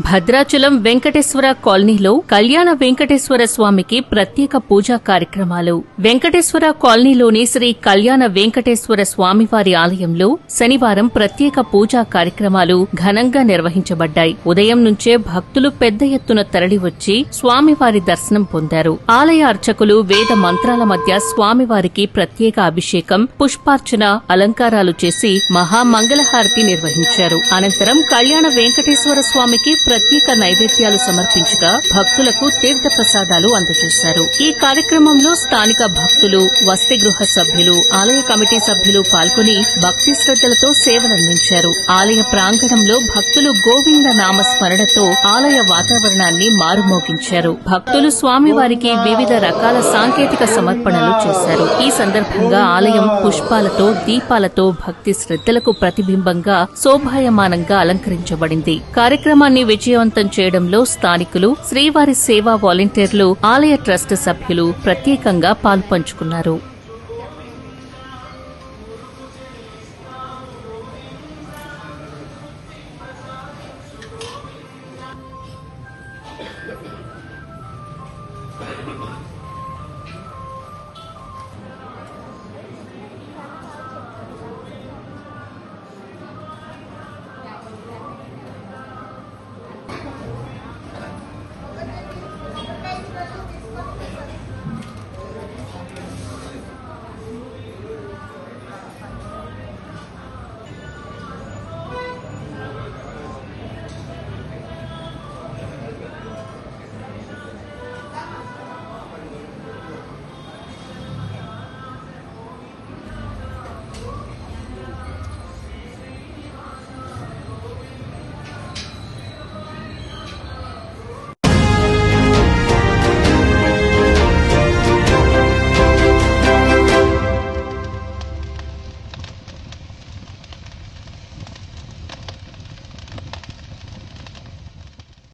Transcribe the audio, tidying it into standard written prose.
భద్రాచలం వెంకటేశ్వర కాలనీలో కళ్యాణ వెంకటేశ్వర స్వామికి ప్రత్యేక పూజా కార్యక్రమాలు. వెంకటేశ్వర కాలనీలోని శ్రీ కళ్యాణ వెంకటేశ్వర స్వామివారి ఆలయంలో శనివారం ప్రత్యేక పూజా కార్యక్రమాలు ఘనంగా నిర్వహించబడ్డాయి. ఉదయం నుంచే భక్తులు పెద్ద ఎత్తున తరలివచ్చి స్వామివారి దర్శనం పొందారు. ఆలయ అర్చకులు వేద మంత్రాల మధ్య స్వామివారికి ప్రత్యేక అభిషేకం, పుష్పార్చన, అలంకారాలు చేసి మహామంగళహారతి నిర్వహించారు. అనంతరం కళ్యాణ వెంకటేశ్వర స్వామికి ప్రత్యేక నైవేద్యాలు సమర్పించగా భక్తులకు తీర్థ ప్రసాదాలు అందజేశారు. ఈ కార్యక్రమంలో స్థానిక భక్తులు, వసతి గృహ సభ్యులు, ఆలయ కమిటీ సభ్యులు పాల్గొని భక్తి శ్రద్దలతో సేవలందించారు. ఆలయ ప్రాంగణంలో భక్తులు గోవింద నామస్మరణతో ఆలయ వాతావరణాన్ని మారుమోగించారు. భక్తులు స్వామివారికి వివిధ రకాల సాంకేతిక సమర్పణలు చేశారు. ఈ సందర్భంగా ఆలయం పుష్పాలతో, దీపాలతో భక్తి శ్రద్దలకు ప్రతిబింబంగా శోభాయమానంగా అలంకరించబడింది. కార్యక్రమాన్ని విజయవంతం చేయడంలో స్థానికులు, శ్రీవారి సేవా వాలంటీర్లు, ఆలయ ట్రస్ట్ సభ్యులు ప్రత్యేకంగా పాల్పంచుకున్నారు.